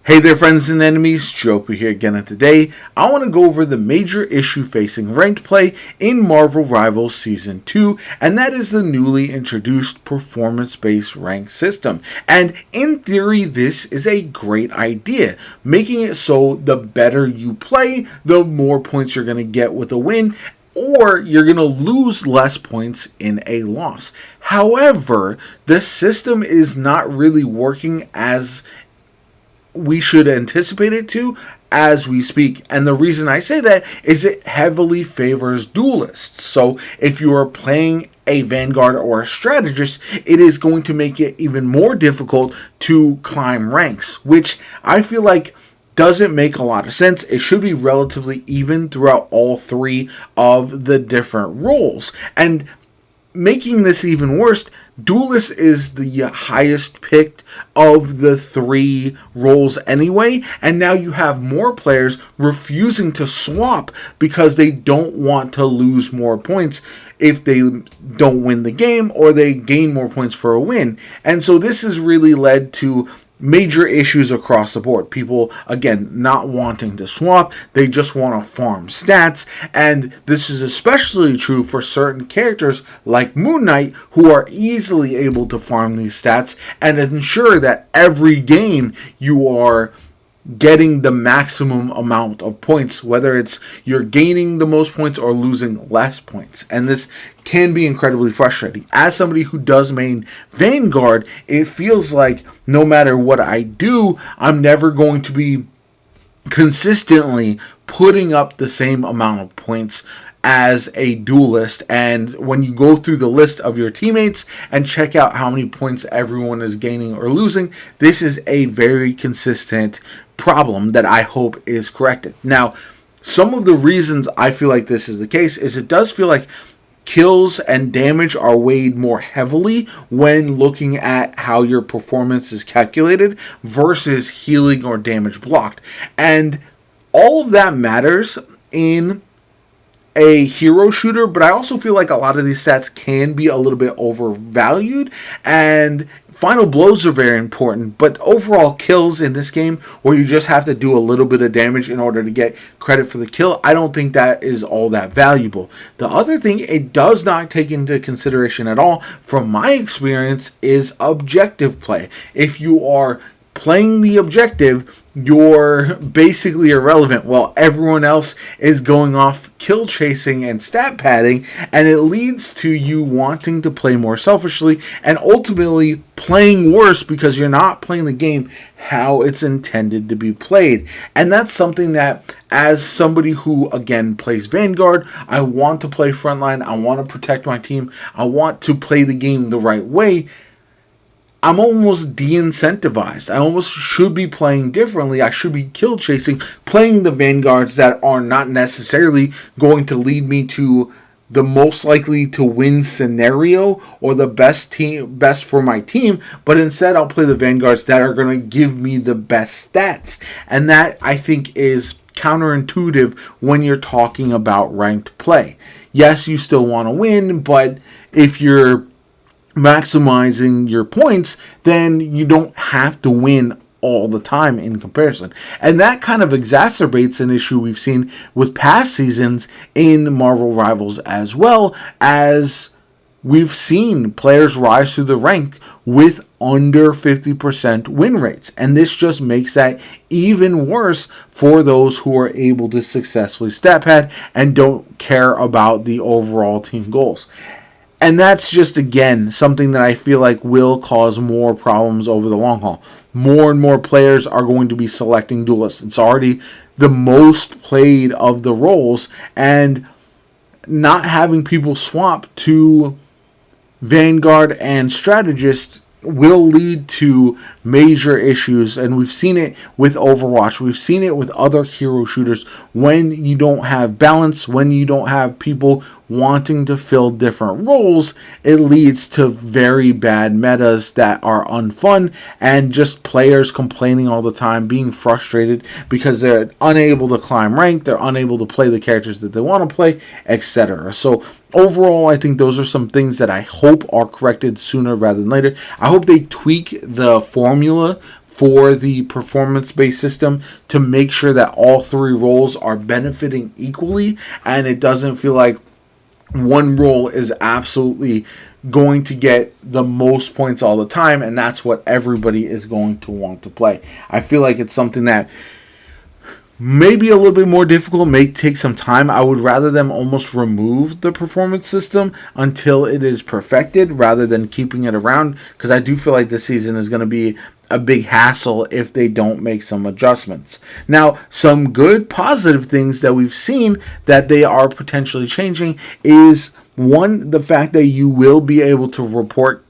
Hey there friends and enemies, JoPaWrites here again, and today I want to go over the major issue facing ranked play in Marvel Rivals Season 2, and that is the newly introduced performance-based rank system. And in theory, this is a great idea, making it so the better you play, the more points you're going to get with a win, or you're going to lose less points in a loss. However, the system is not really working as we should anticipate it to as we speak. And the reason I say that is it heavily favors duelists. So if you are playing a Vanguard or a strategist, it is going to make it even more difficult to climb ranks, which I feel like doesn't make a lot of sense. It should be relatively even throughout all three of the different roles. And making this even worse, Duelist is the highest picked of the three roles anyway, and now you have more players refusing to swap because they don't want to lose more points if they don't win the game, or they gain more points for a win. And so this has really led to major issues across the board. People, again, not wanting to swap. They just want to farm stats. And this is especially true for certain characters like Moon Knight, who are easily able to farm these stats and ensure that every game you are getting the maximum amount of points, whether it's you're gaining the most points or losing less points. And this can be incredibly frustrating. As somebody who does main Vanguard, it feels like no matter what I do, I'm never going to be consistently putting up the same amount of points as a duelist. And when you go through the list of your teammates and check out how many points everyone is gaining or losing, this is a very consistent problem that I hope is corrected. Now, some of the reasons I feel like this is the case is it does feel like kills and damage are weighed more heavily when looking at how your performance is calculated versus healing or damage blocked. And all of that matters in a hero shooter, but I also feel like a lot of these stats can be a little bit overvalued, and final blows are very important, but overall kills in this game where you just have to do a little bit of damage in order to get credit for the kill, I don't think that is all that valuable. The other thing it does not take into consideration at all, from my experience, is objective play. If you are playing the objective, you're basically irrelevant while everyone else is going off kill chasing and stat padding, and it leads to you wanting to play more selfishly and ultimately playing worse because you're not playing the game how it's intended to be played. And that's something that, as somebody who again plays Vanguard, I want to play frontline, I want to protect my team, I want to play the game the right way, I'm almost de-incentivized. I almost should be playing differently. I should be kill chasing, playing the Vanguards that are not necessarily going to lead me to the most likely to win scenario or the best for my team, but instead I'll play the Vanguards that are going to give me the best stats. And that, I think, is counterintuitive when you're talking about ranked play. Yes, you still want to win, but if you're maximizing your points, then you don't have to win all the time in comparison. And that kind of exacerbates an issue we've seen with past seasons in Marvel Rivals, as well as we've seen players rise through the rank with under 50% win rates. And this just makes that even worse for those who are able to successfully stat pad and don't care about the overall team goals. And that's just, again, something that I feel like will cause more problems over the long haul. More and more players are going to be selecting Duelist. It's already the most played of the roles, and not having people swap to Vanguard and Strategist will lead to major issues. And we've seen it with Overwatch, we've seen it with other hero shooters. When you don't have balance, when you don't have people wanting to fill different roles, it leads to very bad metas that are unfun, and just players complaining all the time, being frustrated because they're unable to climb rank, they're unable to play the characters that they want to play, etc. So overall, I think those are some things that I hope are corrected sooner rather than later. I hope they tweak the formula for the performance-based system to make sure that all three roles are benefiting equally, and it doesn't feel like one role is absolutely going to get the most points all the time, and that's what everybody is going to want to play. I feel like it's something that maybe a little bit more difficult, may take some time. I would rather them almost remove the performance system until it is perfected rather than keeping it around, because I do feel like this season is going to be a big hassle if they don't make some adjustments. Now, some good positive things that we've seen that they are potentially changing is, one, the fact that you will be able to report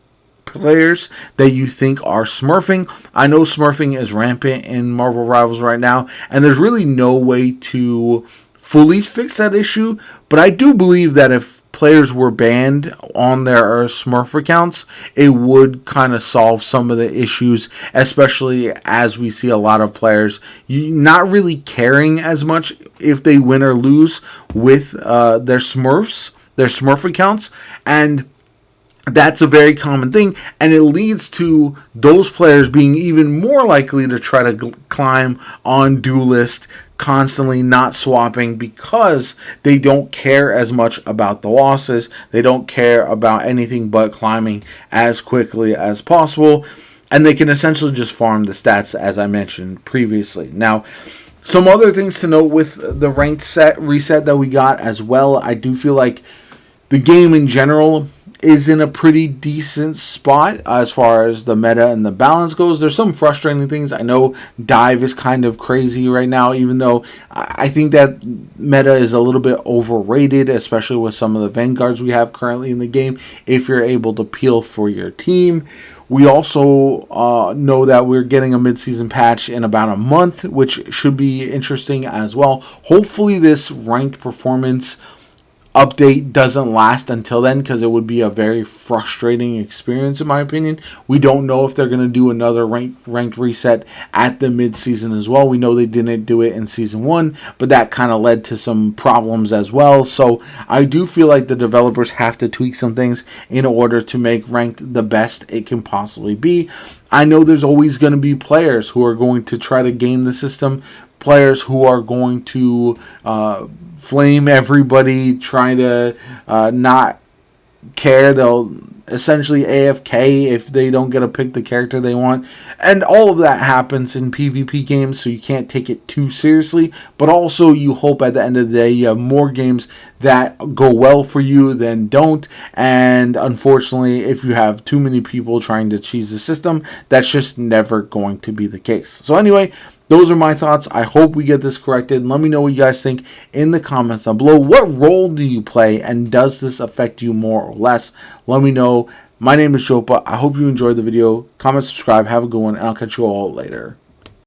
players that you think are smurfing. I know smurfing is rampant in Marvel Rivals right now, and there's really no way to fully fix that issue, but I do believe that if players were banned on their Smurf accounts, it would kind of solve some of the issues, especially as we see a lot of players not really caring as much if they win or lose with their Smurf accounts, and that's a very common thing, and it leads to those players being even more likely to try to climb on Duelist, constantly not swapping, because they don't care as much about the losses. They don't care about anything but climbing as quickly as possible, and they can essentially just farm the stats, as I mentioned previously. Now, some other things to note with the ranked reset that we got as well. I do feel like the game in general is in a pretty decent spot as far as the meta and the balance goes. There's some frustrating things. I know dive is kind of crazy right now, even though I think that meta is a little bit overrated, especially with some of the vanguards we have currently in the game, if you're able to peel for your team. We also know that we're getting a mid-season patch in about a month, which should be interesting as well. Hopefully this ranked performance update doesn't last until then, because it would be a very frustrating experience in my opinion. We don't know if they're going to do another ranked reset at the mid-season as well. We know they didn't do it in season 1, but that kind of led to some problems as well. So I do feel like the developers have to tweak some things in order to make ranked the best it can possibly be. I know there's always going to be players who are going to try to game the system, players who are going to flame everybody, trying to not care. They'll essentially AFK if they don't get to pick the character they want. And all of that happens in PvP games, so you can't take it too seriously. But also, you hope at the end of the day you have more games that go well for you than don't. And unfortunately, if you have too many people trying to cheese the system, that's just never going to be the case. So anyway, those are my thoughts. I hope we get this corrected. Let me know what you guys think in the comments down below. What role do you play, and does this affect you more or less? Let me know. My name is Jopa. I hope you enjoyed the video. Comment, subscribe, have a good one, and I'll catch you all later.